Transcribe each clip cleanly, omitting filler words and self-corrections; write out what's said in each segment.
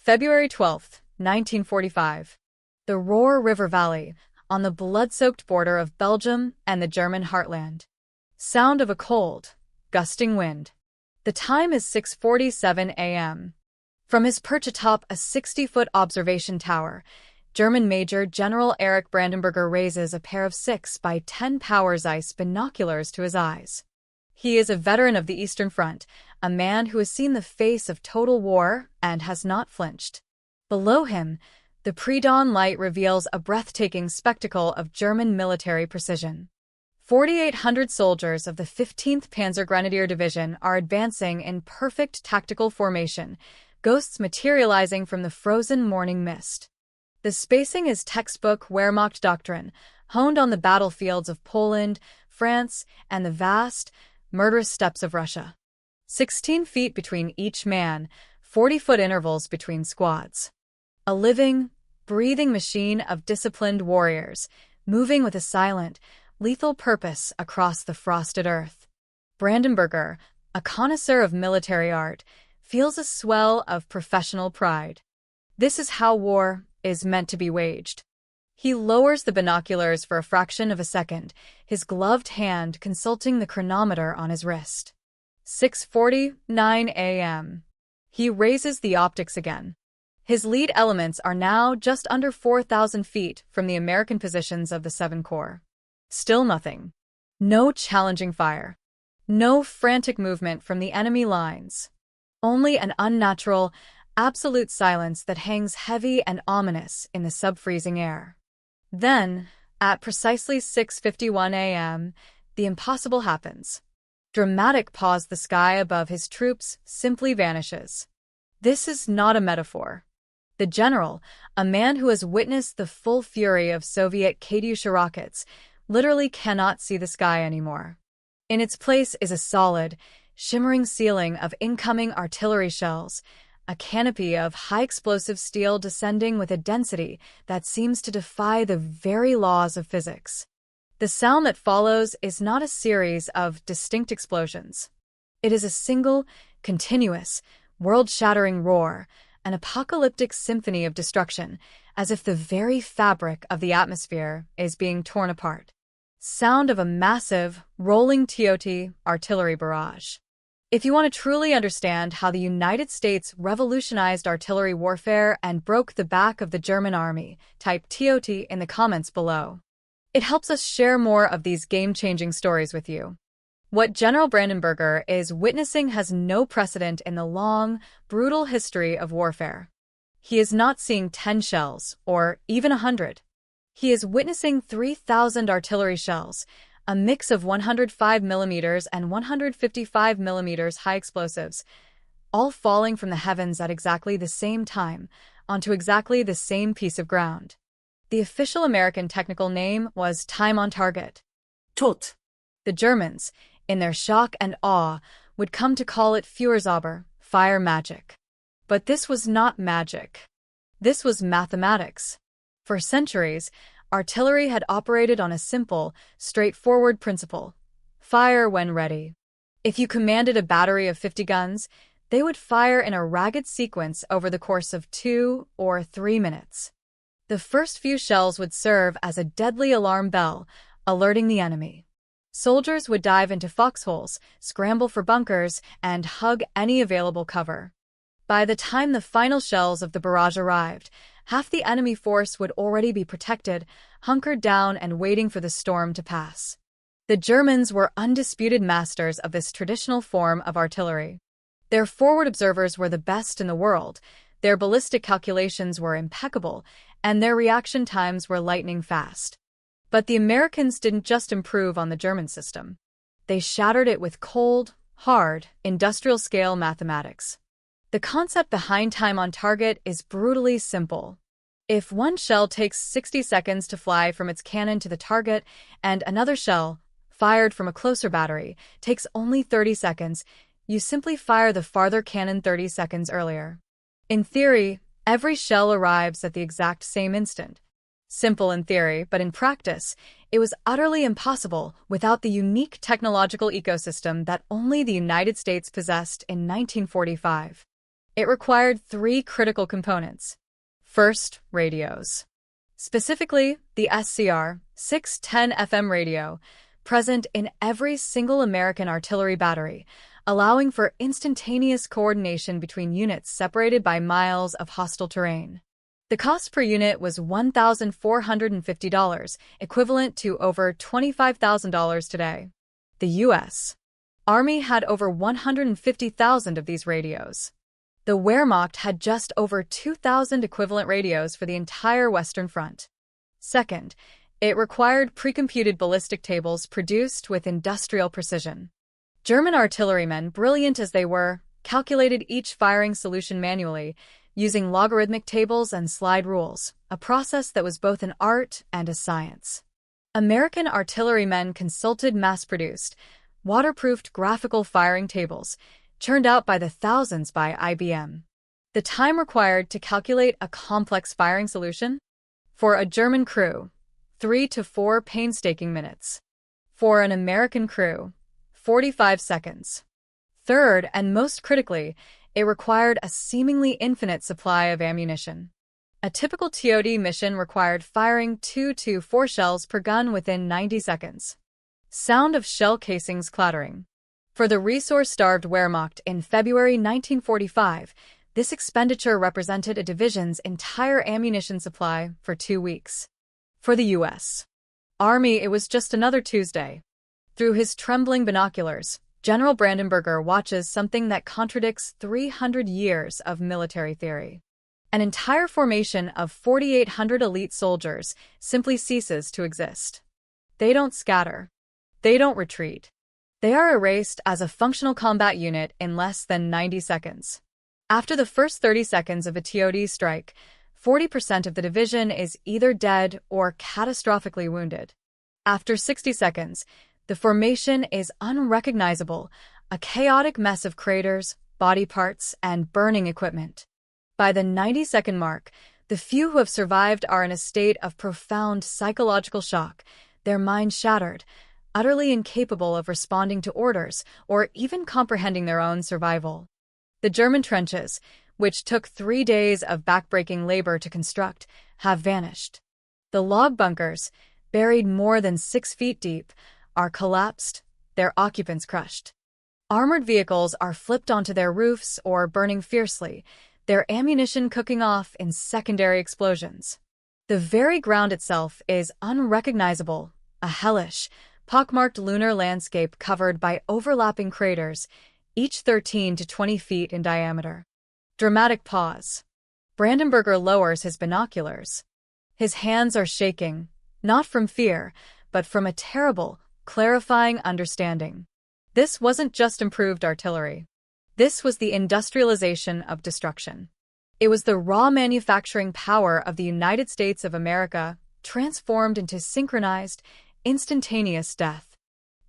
February 12, 1945. The Roer River Valley, on the blood-soaked border of Belgium and the German heartland. Sound of a cold, gusting wind. The time is 6:47 a.m. From his perch atop a 60-foot observation tower, German Major General Erich Brandenberger raises a pair of 6 by 10 power Zeiss binoculars to his eyes. He is a veteran of the Eastern Front, a man who has seen the face of total war and has not flinched. Below him, the pre-dawn light reveals a breathtaking spectacle of German military precision. 4,800 soldiers of the 15th Panzergrenadier Division are advancing in perfect tactical formation, ghosts materializing from the frozen morning mist. The spacing is textbook Wehrmacht doctrine, honed on the battlefields of Poland, France, and the vast, murderous steppes of Russia. 16 feet between each man, 40-foot intervals between squads. A living, breathing machine of disciplined warriors, moving with a silent, lethal purpose across the frosted earth. Brandenberger, a connoisseur of military art, feels a swell of professional pride. This is how war is meant to be waged. He lowers the binoculars for a fraction of a second, his gloved hand consulting the chronometer on his wrist. 6:49 a.m. He raises the optics again. His lead elements are now just under 4,000 feet from the American positions of the 7 Corps. Still nothing. No challenging fire. No frantic movement from the enemy lines. Only an unnatural, absolute silence that hangs heavy and ominous in the sub-freezing air. Then, at precisely 6:51 a.m., the impossible happens. Dramatic pause, the sky above his troops simply vanishes. This is not a metaphor. The general, a man who has witnessed the full fury of Soviet Katyusha rockets, literally cannot see the sky anymore. In its place is a solid, shimmering ceiling of incoming artillery shells, a canopy of high-explosive steel descending with a density that seems to defy the very laws of physics. The sound that follows is not a series of distinct explosions. It is a single, continuous, world-shattering roar, an apocalyptic symphony of destruction, as if the very fabric of the atmosphere is being torn apart. Sound of a massive, rolling TOT artillery barrage. If you want to truly understand how the United States revolutionized artillery warfare and broke the back of the German army, type TOT in the comments below. It helps us share more of these game-changing stories with you. What General Brandenberger is witnessing has no precedent in the long, brutal history of warfare. He is not seeing 10 shells, or even 100. He is witnessing 3,000 artillery shells, a mix of 105 mm and 155 mm high explosives, all falling from the heavens at exactly the same time, onto exactly the same piece of ground. The official American technical name was Time on Target. Tot. The Germans, in their shock and awe, would come to call it Feuerzauber, fire magic. But this was not magic. This was mathematics. For centuries, artillery had operated on a simple, straightforward principle: fire when ready. If you commanded a battery of 50 guns, they would fire in a ragged sequence over the course of 2 or 3 minutes. The first few shells would serve as a deadly alarm bell, alerting the enemy. Soldiers would dive into foxholes, scramble for bunkers, and hug any available cover. By the time the final shells of the barrage arrived, half the enemy force would already be protected, hunkered down and waiting for the storm to pass. The Germans were undisputed masters of this traditional form of artillery. Their forward observers were the best in the world, their ballistic calculations were impeccable, and their reaction times were lightning fast. But the Americans didn't just improve on the German system. They shattered it with cold, hard, industrial-scale mathematics. The concept behind time on target is brutally simple. If one shell takes 60 seconds to fly from its cannon to the target, and another shell, fired from a closer battery, takes only 30 seconds, you simply fire the farther cannon 30 seconds earlier. In theory, every shell arrives at the exact same instant. Simple in theory, but in practice, it was utterly impossible without the unique technological ecosystem that only the United States possessed in 1945. It required three critical components. First, radios. Specifically, the SCR 610 FM radio, present in every single American artillery battery, allowing for instantaneous coordination between units separated by miles of hostile terrain. The cost per unit was $1,450, equivalent to over $25,000 today. The U.S. Army had over 150,000 of these radios. The Wehrmacht had just over 2,000 equivalent radios for the entire Western Front. Second, it required precomputed ballistic tables produced with industrial precision. German artillerymen, brilliant as they were, calculated each firing solution manually, using logarithmic tables and slide rules, a process that was both an art and a science. American artillerymen consulted mass-produced, waterproofed graphical firing tables, churned out by the thousands by IBM. The time required to calculate a complex firing solution? For a German crew, 3 to 4 painstaking minutes. For an American crew, 45 seconds. Third, and most critically, it required a seemingly infinite supply of ammunition. A typical TOD mission required firing 2 to 4 shells per gun within 90 seconds. Sound of shell casings clattering. For the resource-starved Wehrmacht in February 1945, this expenditure represented a division's entire ammunition supply for 2 weeks. For the U.S. Army, it was just another Tuesday. Through his trembling binoculars, General Brandenburger watches something that contradicts 300 years of military theory. An entire formation of 4,800 elite soldiers simply ceases to exist. They don't scatter. They don't retreat. They are erased as a functional combat unit in less than 90 seconds. After the first 30 seconds of a TOD strike, 40% of the division is either dead or catastrophically wounded. After 60 seconds, the formation is unrecognizable, a chaotic mess of craters, body parts, and burning equipment. By the 90-second mark, the few who have survived are in a state of profound psychological shock, their minds shattered, utterly incapable of responding to orders or even comprehending their own survival. The German trenches, which took 3 days of backbreaking labor to construct, have vanished. The log bunkers, buried more than 6 feet deep, are collapsed, their occupants crushed. Armored vehicles are flipped onto their roofs or burning fiercely, their ammunition cooking off in secondary explosions. The very ground itself is unrecognizable, a hellish, pockmarked lunar landscape covered by overlapping craters, each 13 to 20 feet in diameter. Dramatic pause. Brandenburger lowers his binoculars. His hands are shaking, not from fear, but from a terrible, clarifying understanding. This wasn't just improved artillery. This was the industrialization of destruction. It was the raw manufacturing power of the United States of America transformed into synchronized, instantaneous death.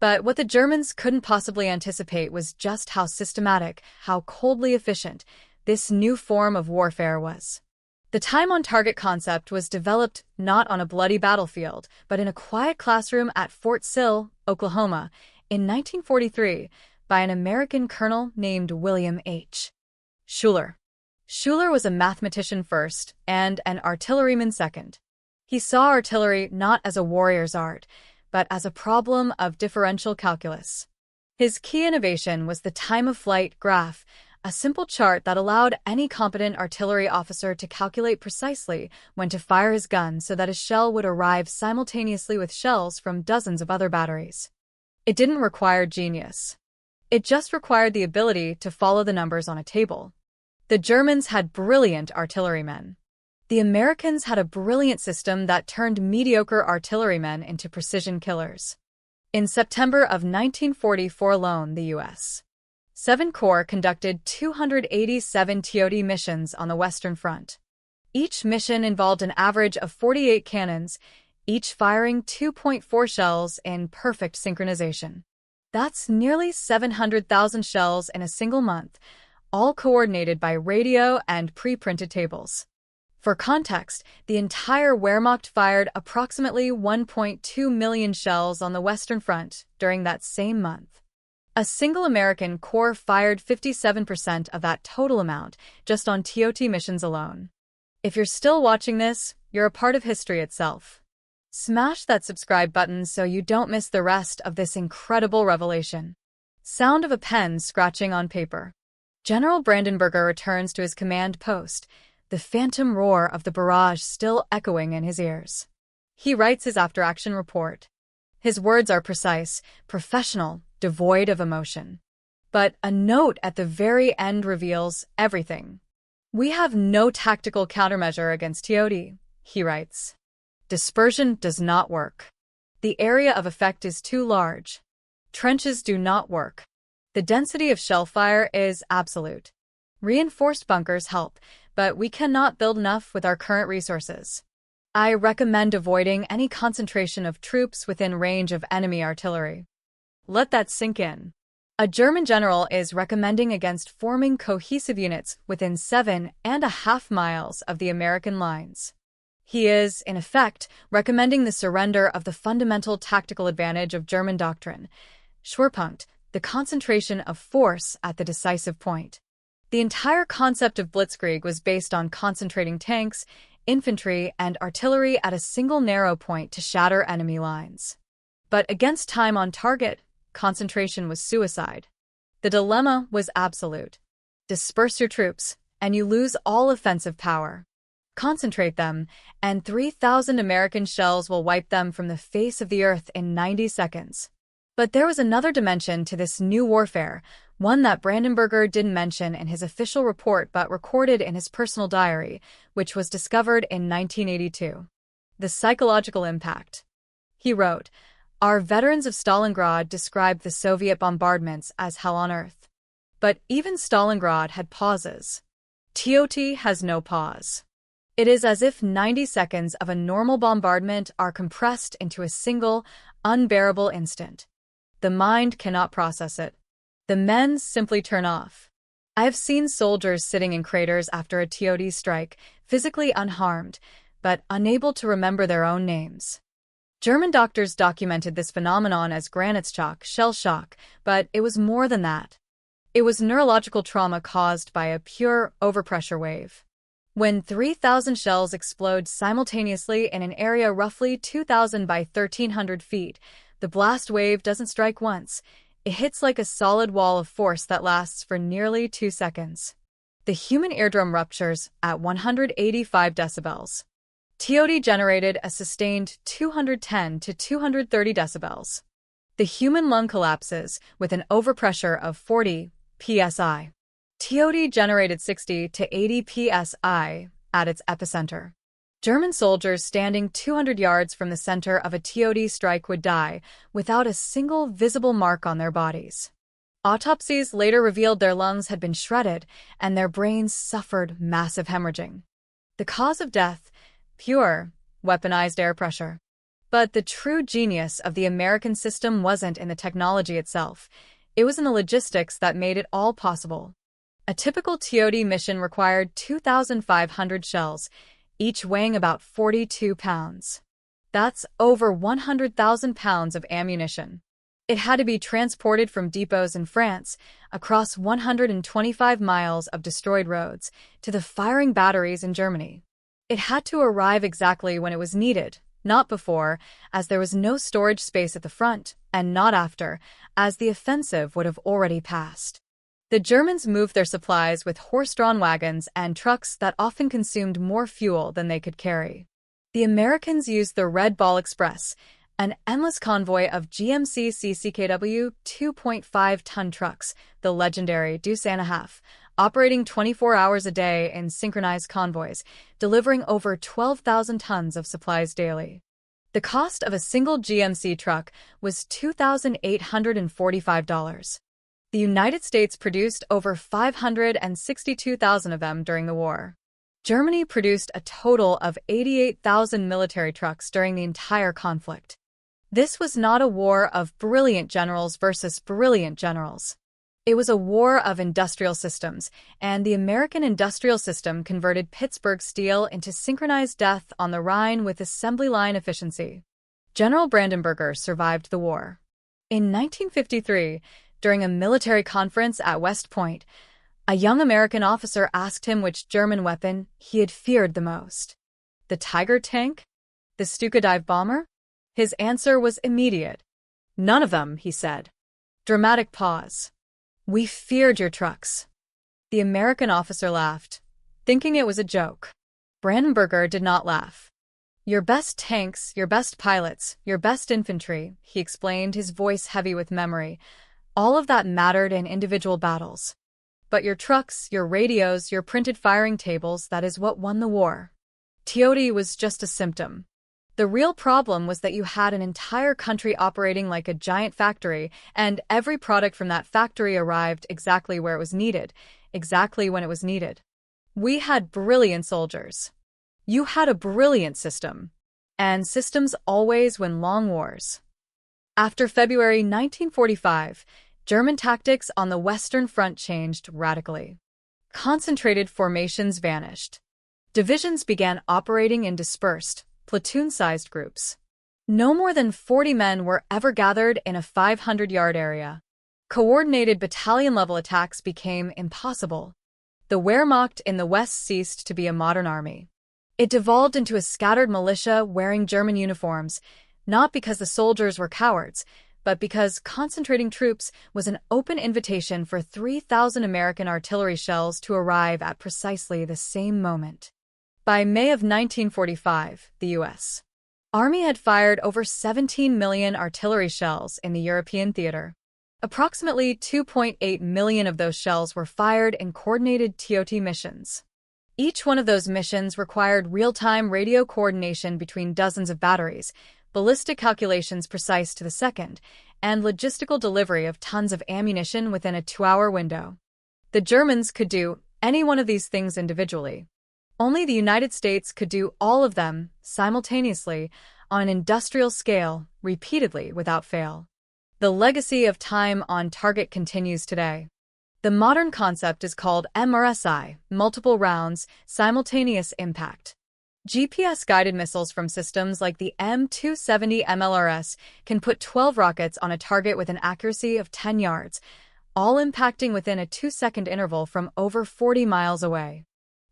But what the Germans couldn't possibly anticipate was just how systematic, how coldly efficient, this new form of warfare was. The time-on-target concept was developed not on a bloody battlefield, but in a quiet classroom at Fort Sill, Oklahoma, in 1943, by an American colonel named William H. Schuler. Schuler was a mathematician first and an artilleryman second. He saw artillery not as a warrior's art, but as a problem of differential calculus. His key innovation was the time-of-flight graph, a simple chart that allowed any competent artillery officer to calculate precisely when to fire his gun so that a shell would arrive simultaneously with shells from dozens of other batteries. It didn't require genius. It just required the ability to follow the numbers on a table. The Germans had brilliant artillerymen. The Americans had a brilliant system that turned mediocre artillerymen into precision killers. In September of 1944 alone, the U.S. 7th Corps conducted 287 TOD missions on the Western Front. Each mission involved an average of 48 cannons, each firing 2.4 shells in perfect synchronization. That's nearly 700,000 shells in a single month, all coordinated by radio and pre-printed tables. For context, the entire Wehrmacht fired approximately 1.2 million shells on the Western Front during that same month. A single American corps fired 57% of that total amount just on TOT missions alone. If you're still watching this, you're a part of history itself. Smash that subscribe button so you don't miss the rest of this incredible revelation. Sound of a pen scratching on paper. General Brandenburger returns to his command post, the phantom roar of the barrage still echoing in his ears. He writes his after-action report. His words are precise, professional, devoid of emotion. But a note at the very end reveals everything. "We have no tactical countermeasure against TOT," he writes. "Dispersion does not work. The area of effect is too large. Trenches do not work. The density of shell fire is absolute. Reinforced bunkers help, but we cannot build enough with our current resources. I recommend avoiding any concentration of troops within range of enemy artillery." Let that sink in. A German general is recommending against forming cohesive units within 7.5 miles of the American lines. He is, in effect, recommending the surrender of the fundamental tactical advantage of German doctrine, Schwerpunkt, the concentration of force at the decisive point. The entire concept of blitzkrieg was based on concentrating tanks, infantry, and artillery at a single narrow point to shatter enemy lines. But against time on target, concentration was suicide. The dilemma was absolute. Disperse your troops, and you lose all offensive power. Concentrate them, and 3,000 American shells will wipe them from the face of the earth in 90 seconds. But there was another dimension to this new warfare, one that Brandenburger didn't mention in his official report but recorded in his personal diary, which was discovered in 1982. The psychological impact. He wrote, "Our veterans of Stalingrad described the Soviet bombardments as hell on earth. But even Stalingrad had pauses. TOT has no pause. It is as if 90 seconds of a normal bombardment are compressed into a single, unbearable instant. The mind cannot process it. The men simply turn off. I have seen soldiers sitting in craters after a TOT strike, physically unharmed, but unable to remember their own names." German doctors documented this phenomenon as Granitzschock, shell shock, but it was more than that. It was neurological trauma caused by a pure overpressure wave. When 3,000 shells explode simultaneously in an area roughly 2,000 by 1,300 feet, the blast wave doesn't strike once. It hits like a solid wall of force that lasts for nearly 2 seconds. The human eardrum ruptures at 185 decibels. TOT generated a sustained 210 to 230 decibels. The human lung collapses with an overpressure of 40 psi. TOT generated 60 to 80 psi at its epicenter. German soldiers standing 200 yards from the center of a TOT strike would die without a single visible mark on their bodies. Autopsies later revealed their lungs had been shredded and their brains suffered massive hemorrhaging. The cause of death, pure, weaponized air pressure. But the true genius of the American system wasn't in the technology itself. It was in the logistics that made it all possible. A typical TOT mission required 2,500 shells, each weighing about 42 pounds. That's over 100,000 pounds of ammunition. It had to be transported from depots in France, across 125 miles of destroyed roads, to the firing batteries in Germany. It had to arrive exactly when it was needed, not before, as there was no storage space at the front, and not after, as the offensive would have already passed. The Germans moved their supplies with horse-drawn wagons and trucks that often consumed more fuel than they could carry. The Americans used the Red Ball Express, an endless convoy of GMC CCKW 2.5-ton trucks, the legendary Deuce and a Half, operating 24 hours a day in synchronized convoys, delivering over 12,000 tons of supplies daily. The cost of a single GMC truck was $2,845. The United States produced over 562,000 of them during the war. Germany produced a total of 88,000 military trucks during the entire conflict. This was not a war of brilliant generals versus brilliant generals. It was a war of industrial systems, and the American industrial system converted Pittsburgh steel into synchronized death on the Rhine with assembly line efficiency. General Brandenburger survived the war. In 1953, During a military conference at West Point, a young American officer asked him which German weapon he had feared the most. The Tiger tank? The Stuka dive bomber? His answer was immediate. None of them, he said. Dramatic pause. We feared your trucks. The American officer laughed, thinking it was a joke. Brandenburger did not laugh. Your best tanks, your best pilots, your best infantry, he explained, his voice heavy with memory. All of that mattered in individual battles. But your trucks, your radios, your printed firing tables, that is what won the war. TOT was just a symptom. The real problem was that you had an entire country operating like a giant factory, and every product from that factory arrived exactly where it was needed, exactly when it was needed. We had brilliant soldiers. You had a brilliant system. And systems always win long wars. After February 1945, German tactics on the Western Front changed radically. Concentrated formations vanished. Divisions began operating in dispersed, platoon-sized groups. No more than 40 men were ever gathered in a 500-yard area. Coordinated battalion-level attacks became impossible. The Wehrmacht in the West ceased to be a modern army. It devolved into a scattered militia wearing German uniforms, not because the soldiers were cowards, but because concentrating troops was an open invitation for 3,000 American artillery shells to arrive at precisely the same moment. By May of 1945, the U.S. Army had fired over 17 million artillery shells in the European theater. Approximately 2.8 million of those shells were fired in coordinated TOT missions. Each one of those missions required real-time radio coordination between dozens of batteries, ballistic calculations precise to the second, and logistical delivery of tons of ammunition within a 2-hour window. The Germans could do any one of these things individually. Only the United States could do all of them simultaneously on an industrial scale, repeatedly without fail. The legacy of time on target continues today. The modern concept is called MRSI, multiple rounds, simultaneous impact. GPS-guided missiles from systems like the M270 MLRS can put 12 rockets on a target with an accuracy of 10 yards, all impacting within a 2-second interval from over 40 miles away.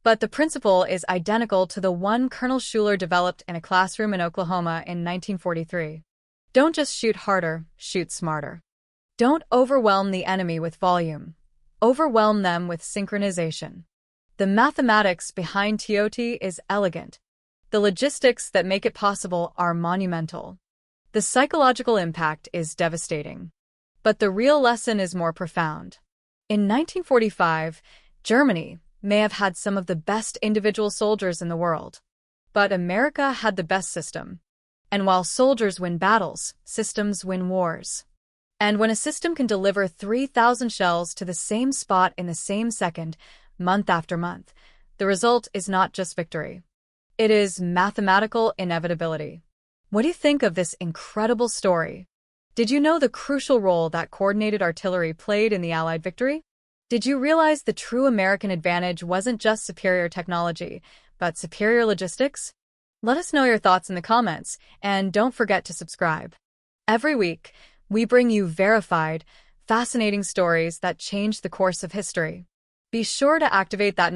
But the principle is identical to the one Colonel Schuler developed in a classroom in Oklahoma in 1943. Don't just shoot harder, shoot smarter. Don't overwhelm the enemy with volume. Overwhelm them with synchronization. The mathematics behind TOT is elegant. The logistics that make it possible are monumental. The psychological impact is devastating. But the real lesson is more profound. In 1945, Germany may have had some of the best individual soldiers in the world. But America had the best system. And while soldiers win battles, systems win wars. And when a system can deliver 3,000 shells to the same spot in the same second, month after month, the result is not just victory. It is mathematical inevitability. What do you think of this incredible story? Did you know the crucial role that coordinated artillery played in the Allied victory? Did you realize the true American advantage wasn't just superior technology, but superior logistics? Let us know your thoughts in the comments, and don't forget to subscribe. Every week, we bring you verified, fascinating stories that change the course of history. Be sure to activate that